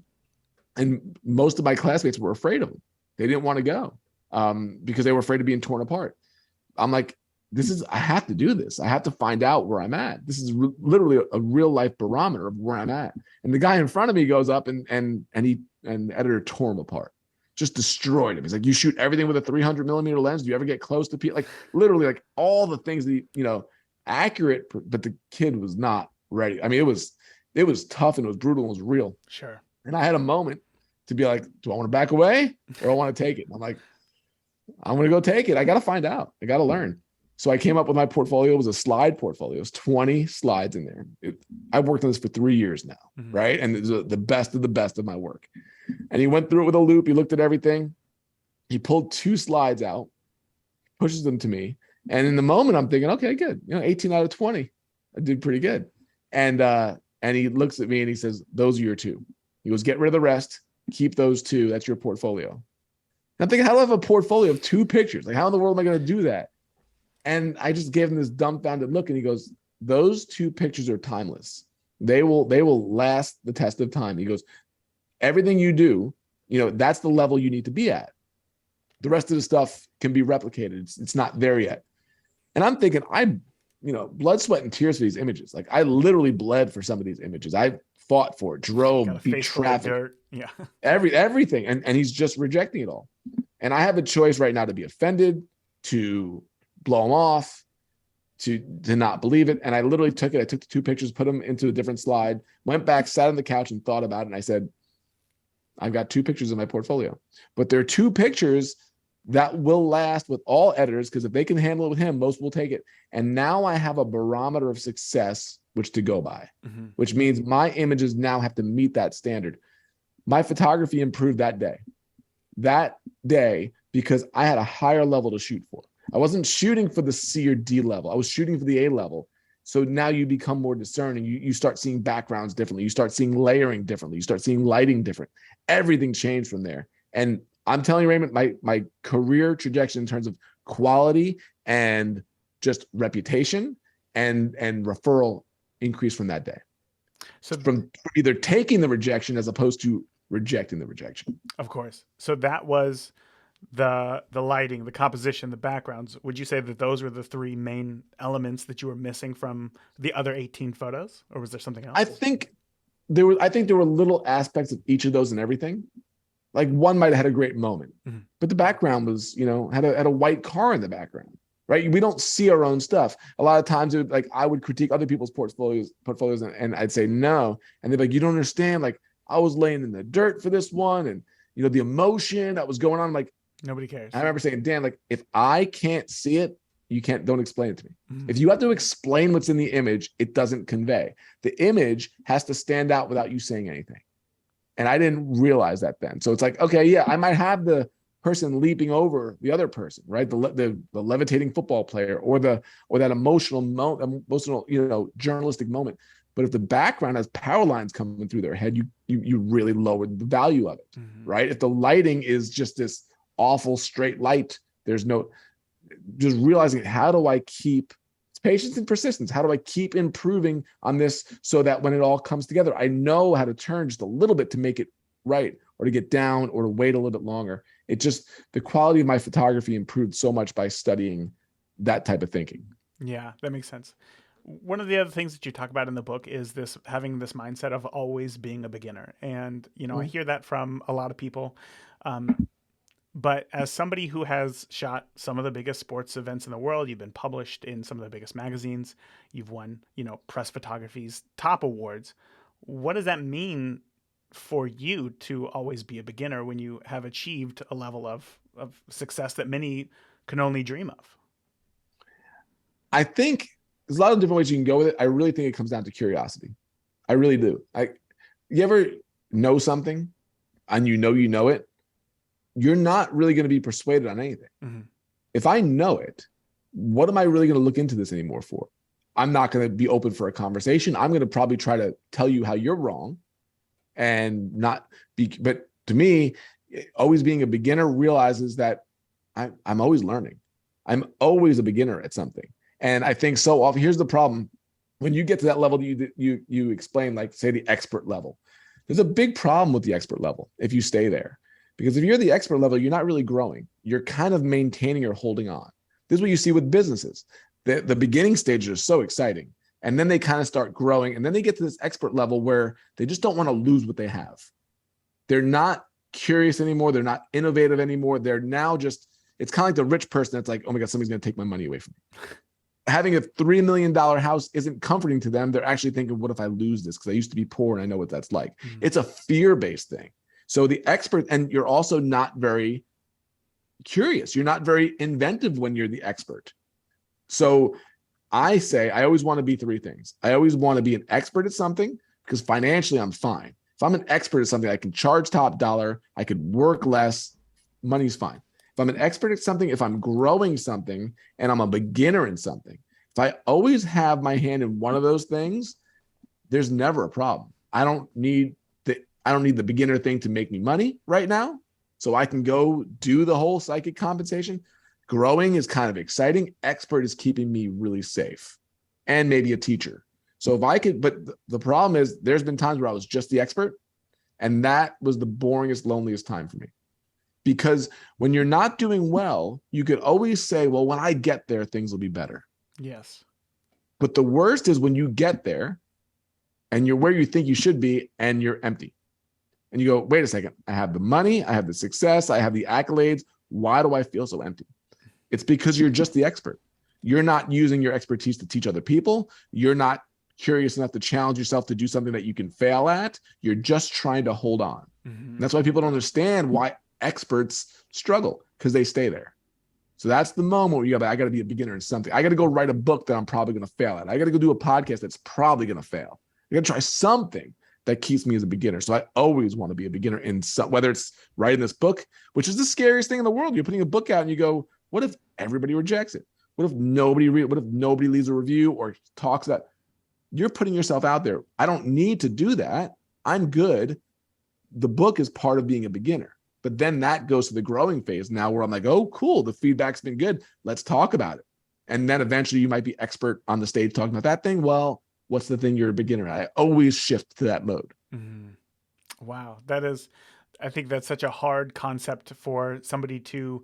And most of my classmates were afraid of him. They didn't want to go because they were afraid of being torn apart. I'm like, I have to do this. I have to find out where I'm at. This is literally a real life barometer of where I'm at. And the guy in front of me goes up and the editor tore him apart, just destroyed him. He's like, you shoot everything with a 300 millimeter lens. Do you ever get close to people? Like literally like all the things that, accurate, but the kid was not ready. I mean, it was tough and it was brutal and it was real. Sure. And I had a moment to be like, do I want to back away or I want to take it? And I'm like, I'm going to go take it. I got to find out. I got to learn. So I came up with my portfolio. It was a slide portfolio. It was 20 slides in there. I've worked on this for 3 years now, right? And it's the best of my work. And he went through it with a loop. He looked at everything. He pulled 2 slides out, pushes them to me. And in the moment, I'm thinking, okay, good. 18 out of 20. I did pretty good. And he looks at me and he says, those are your 2. He goes, get rid of the rest. Keep those 2. That's your portfolio. And I'm thinking, how do I have a portfolio of 2 pictures? Like, how in the world am I going to do that? And I just gave him this dumbfounded look, and he goes, those 2 pictures are timeless. They will last the test of time. He goes, everything you do, that's the level you need to be at. The rest of the stuff can be replicated. It's not there yet. And I'm thinking, blood, sweat, and tears for these images. Like, I literally bled for some of these images. I fought for it, drove, beat traffic, yeah, everything. And he's just rejecting it all. And I have a choice right now to be offended, to blow him off, to not believe it. And I literally took it. I took the 2 pictures, put them into a different slide, went back, sat on the couch and thought about it. And I said, I've got 2 pictures in my portfolio, but there are 2 pictures that will last with all editors, because if they can handle it with him, most will take it. And now I have a barometer of success which to go by, which means my images now have to meet that standard. My photography improved that day because I had a higher level to shoot for. I wasn't shooting for the C or D level. I was shooting for the A level. So now you become more discerning. You start seeing backgrounds differently. You start seeing layering differently. You start seeing lighting different. Everything changed from there. And I'm telling you, Raymond, my career trajectory in terms of quality and just reputation and referral increased from that day. So from either taking the rejection as opposed to rejecting the rejection. Of course. So that was the lighting, the composition, the backgrounds. Would you say that those were the 3 main elements that you were missing from the other 18 photos, or was there something else? I think there were little aspects of each of those and everything. Like, one might have had a great moment, but the background was, had a white car in the background, right? We don't see our own stuff. A lot of times, I would critique other people's portfolios, and I'd say no, and they'd be like, you don't understand. Like, I was laying in the dirt for this one, and the emotion that was going on. Like, nobody cares. I remember saying, Dan, like, if I can't see it, don't explain it to me. If you have to explain what's in the image, it doesn't convey. The image has to stand out without you saying anything. And I didn't realize that then. So it's like, okay, yeah, I might have the person leaping over the other person, right? The levitating football player or that emotional journalistic moment. But if the background has power lines coming through their head, you really lowered the value of it, right? If the lighting is just this awful straight light, there's no, just realizing, how do I keep, it's patience and persistence. How do I keep improving on this so that when it all comes together, I know how to turn just a little bit to make it right, or to get down, or to wait a little bit longer. It just, the quality of my photography improved so much by studying that type of thinking. Yeah, that makes sense. One of the other things that you talk about in the book is this, having this mindset of always being a beginner. And, I hear that from a lot of people. But as somebody who has shot some of the biggest sports events in the world, you've been published in some of the biggest magazines, you've won, press photography's top awards. What does that mean for you to always be a beginner when you have achieved a level of success that many can only dream of? I think there's a lot of different ways you can go with it. I really think it comes down to curiosity. I really do. You ever know something and you know it, you're not really going to be persuaded on anything. If I know it, what am I really going to look into this anymore for? I'm not going to be open for a conversation. I'm going to probably try to tell you how you're wrong and not be, but to me, always being a beginner realizes that I'm always learning. I'm always a beginner at something. And I think so often, here's the problem. When you get to that level that you explain, like say the expert level, there's a big problem with the expert level if you stay there. Because if you're the expert level, you're not really growing. You're kind of maintaining or holding on. This is what you see with businesses. The beginning stages are so exciting. And then they kind of start growing. And then they get to this expert level where they just don't want to lose what they have. They're not curious anymore. They're not innovative anymore. They're now just, it's kind of like the rich person that's like, oh my God, somebody's going to take my money away from me. Having a $3 million house isn't comforting to them. They're actually thinking, what if I lose this? Because I used to be poor and I know what that's like. It's a fear-based thing. So the expert, and you're also not very curious. You're not very inventive when you're the expert. So I say I always want to be three things. I always want to be an expert at something because financially I'm fine. If I'm an expert at something, I can charge top dollar, I could work less, money's fine. If I'm an expert at something, if I'm growing something and I'm a beginner in something, if I always have my hand in one of those things, there's never a problem. I don't need the beginner thing to make me money right now. So I can go do the whole psychic compensation. Growing is kind of exciting. Expert is keeping me really safe, and maybe a teacher. So if I could, but the problem is there's been times where I was just the expert, and that was the boringest, loneliest time for me. Because when you're not doing well, you could always say, well, when I get there, things will be better. Yes. But the worst is when you get there and you're where you think you should be and you're empty. And you go, wait a second, I have the money, I have the success, I have the accolades. Why do I feel so empty? It's because you're just the expert. You're not using your expertise to teach other people. You're not curious enough to challenge yourself to do something that you can fail at. You're just trying to hold on. And that's why people don't understand why experts struggle, because they stay there. So that's the moment where you go, I got to be a beginner in something. I got to go write a book that I'm probably going to fail at. I got to go do a podcast that's probably going to fail. I got to try something that keeps me as a beginner. So I always want to be a beginner in some, whether it's writing this book, which is the scariest thing in the world. You're putting a book out and you go, what if everybody rejects it? What if nobody leaves a review or talks about? You're putting yourself out there. I don't need to do that. I'm good. The book is part of being a beginner. But then that goes to the growing phase now where I'm like, oh, cool. The feedback's been good. Let's talk about it. And then eventually you might be expert on the stage talking about that thing. Well, what's the thing you're a beginner at? I always shift to that mode. Wow. I think that's such a hard concept for somebody to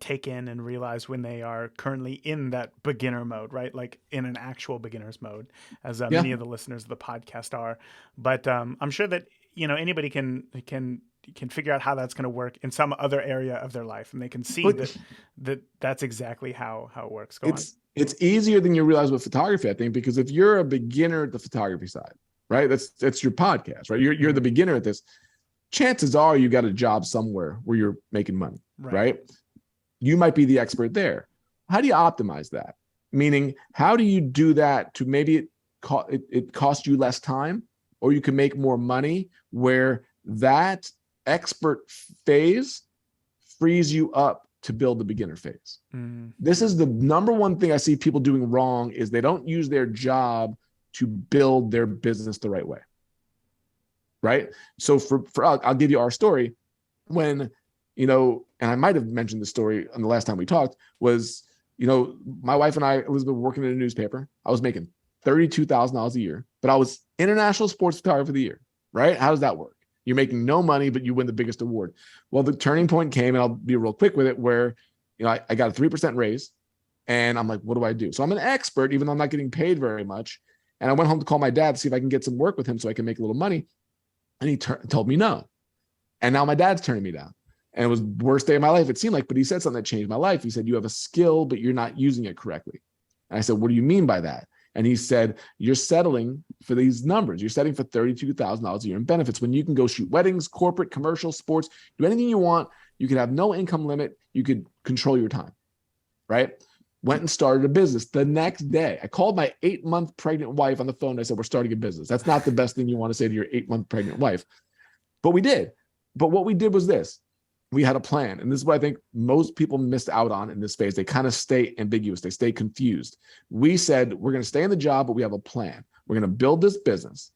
take in and realize when they are currently in that beginner mode, right? Like in an actual beginner's mode, as many of the listeners of the podcast are. But I'm sure that, anybody can figure out how that's going to work in some other area of their life, and they can see that's exactly how it works. It's easier than you realize with photography, I think, because if you're a beginner at the photography side, right? That's your podcast, right? You're the beginner at this. Chances are you got a job somewhere where you're making money, right? You might be the expert there. How do you optimize that? Meaning, how do you do that to maybe it costs you less time, or you can make more money where that expert phase frees you up to build the beginner phase. This is the number one thing I see people doing wrong is they don't use their job to build their business the right way. Right. So I'll give you our story when, and I might've mentioned the story on the last time we talked was, my wife and I, Elizabeth, were working in a newspaper. I was making $32,000 a year, but I was international sports photographer of the year. Right. How does that work? You're making no money, but you win the biggest award. Well, the turning point came, and I'll be real quick with it, where, I got a 3% raise, and I'm like, what do I do? So I'm an expert, even though I'm not getting paid very much. And I went home to call my dad to see if I can get some work with him so I can make a little money. And he told me no. And now my dad's turning me down. And it was the worst day of my life, it seemed like, but he said something that changed my life. He said, you have a skill, but you're not using it correctly. And I said, what do you mean by that? And he said, you're settling for these numbers. You're setting for $32,000 a year in benefits when you can go shoot weddings, corporate, commercial, sports, do anything you want. You could have no income limit. You could control your time, right? Went and started a business the next day. I called my 8-month pregnant wife on the phone. I said, we're starting a business. That's not the best thing you want to say to your 8-month pregnant wife, but we did. But what we did was this. We had a plan. And this is what I think most people missed out on in this phase. They kind of stay ambiguous. They stay confused. We said, we're going to stay in the job, but we have a plan. We're going to build this business.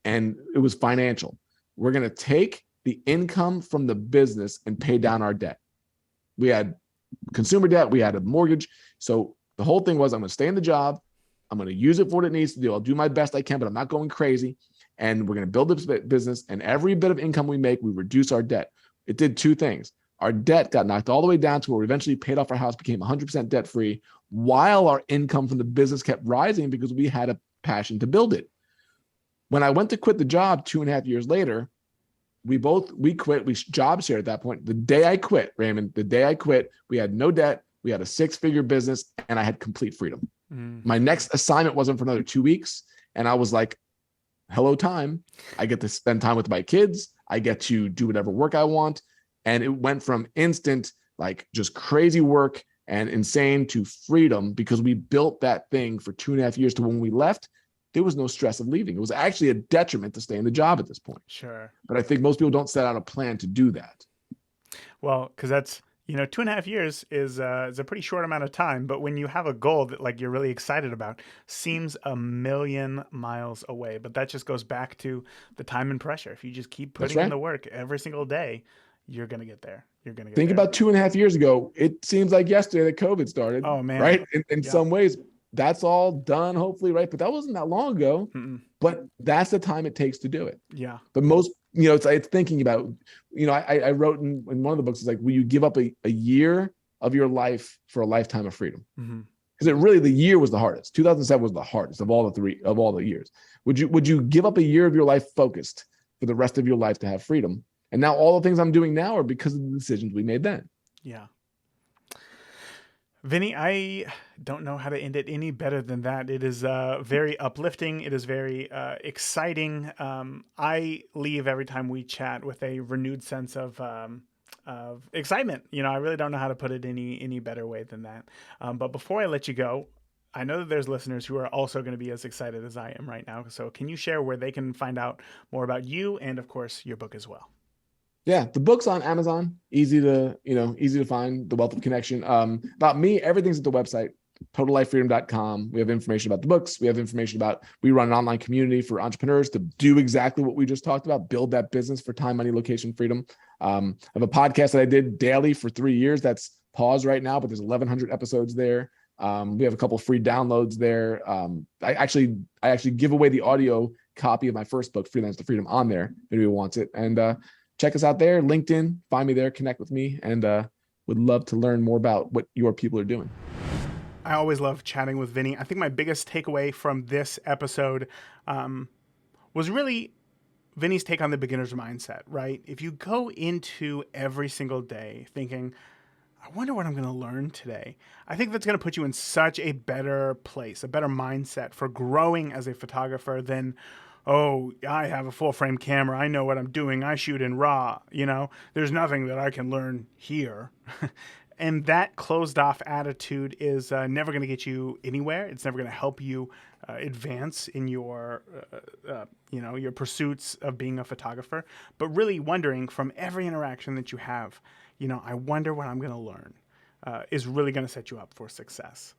And it was financial. We're going to take the income from the business and pay down our debt. We had consumer debt. We had a mortgage. So the whole thing was, I'm going to stay in the job. I'm going to use it for what it needs to do. I'll do my best I can, but I'm not going crazy. And we're going to build this business. And every bit of income we make, we reduce our debt. It did two things. Our debt got knocked all the way down to where we eventually paid off our house, became 100% debt free, while our income from the business kept rising because we had a passion to build it. When I went to quit the job 2.5 years later, we quit. We job shared at that point. The day I quit, Raymond, we had no debt. We had a 6-figure business, and I had complete freedom. My next assignment wasn't for another 2 weeks. And I was like, hello, time. I get to spend time with my kids. I get to do whatever work I want. And it went from instant, like just crazy work and insane to freedom, because we built that thing for 2.5 years to when we left, there was no stress of leaving. It was actually a detriment to stay in the job at this point. Sure. But I think most people don't set out a plan to do that. Well, because that's, 2.5 years is a pretty short amount of time. But when you have a goal that like you're really excited about, seems a million miles away. But that just goes back to the time and pressure. If you just keep putting in the work every single day, you're going to get there. Think about 2.5 years ago. It seems like yesterday that COVID started. Oh, man. Right? In some ways, that's all done, hopefully, right? But that wasn't that long ago. But that's the time it takes to do it. Yeah. But most, it's thinking about, I wrote in one of the books, is like, will you give up a year of your life for a lifetime of freedom? Because the year was the hardest. 2007 was the hardest of all the years. Would you give up a year of your life focused for the rest of your life to have freedom? And now all the things I'm doing now are because of the decisions we made then. Yeah. Vinny, I don't know how to end it any better than that. It is very uplifting. It is very exciting. I leave every time we chat with a renewed sense of excitement. I really don't know how to put it any better way than that. But before I let you go, I know that there's listeners who are also going to be as excited as I am right now. So can you share where they can find out more about you and, of course, your book as well? Yeah, the book's on Amazon. Easy to find. The Wealth of Connection. About me, everything's at the website, totallifefreedom.com. We have information about the books. We have information about, we run an online community for entrepreneurs to do exactly what we just talked about, build that business for time, money, location, freedom. I have a podcast that I did daily for 3 years. That's paused right now, but there's 1,100 episodes there. We have a couple of free downloads there. I actually give away the audio copy of my first book, Freelance to Freedom, on there if anyone wants it. And check us out there, LinkedIn, find me there, connect with me, and would love to learn more about what your people are doing. I always love chatting with Vinny. I think my biggest takeaway from this episode was really Vinny's take on the beginner's mindset, right? If you go into every single day thinking, I wonder what I'm going to learn today, I think that's going to put you in such a better place, a better mindset for growing as a photographer than, oh, I have a full frame camera. I know what I'm doing. I shoot in RAW. There's nothing that I can learn here. And that closed off attitude is never going to get you anywhere. It's never going to help you advance in your, your pursuits of being a photographer. But really wondering from every interaction that you have, I wonder what I'm going to learn is really going to set you up for success.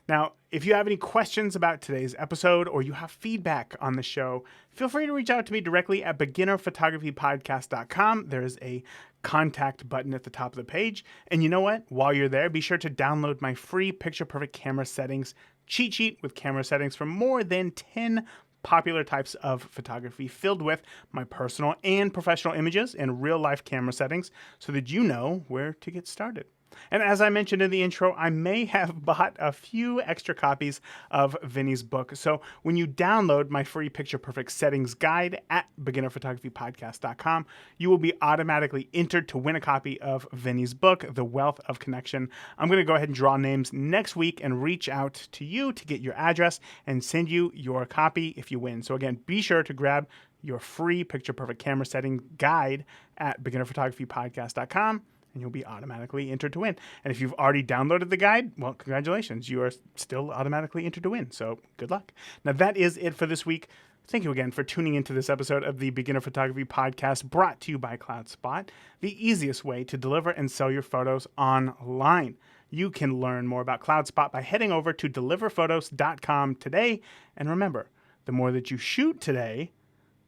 Now, if you have any questions about today's episode or you have feedback on the show, feel free to reach out to me directly at beginnerphotographypodcast.com. There is a contact button at the top of the page. And you know what? While you're there, be sure to download my free Picture Perfect camera settings cheat sheet with camera settings for more than 10 popular types of photography, filled with my personal and professional images and real-life camera settings so that you know where to get started. And as I mentioned in the intro, I may have bought a few extra copies of Vinny's book. So when you download my free Picture Perfect settings guide at beginnerphotographypodcast.com, you will be automatically entered to win a copy of Vinny's book, The Wealth of Connection. I'm going to go ahead and draw names next week and reach out to you to get your address and send you your copy if you win. So again, be sure to grab your free Picture Perfect camera setting guide at beginnerphotographypodcast.com. and you'll be automatically entered to win. And if you've already downloaded the guide, well, congratulations. You are still automatically entered to win. So good luck. Now, that is it for this week. Thank you again for tuning into this episode of the Beginner Photography Podcast, brought to you by CloudSpot, the easiest way to deliver and sell your photos online. You can learn more about CloudSpot by heading over to deliverphotos.com today. And remember, the more that you shoot today,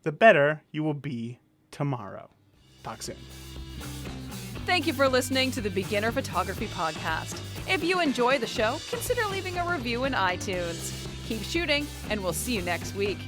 the better you will be tomorrow. Talk soon. Thank you for listening to the Beginner Photography Podcast. If you enjoy the show, consider leaving a review in iTunes. Keep shooting, and we'll see you next week.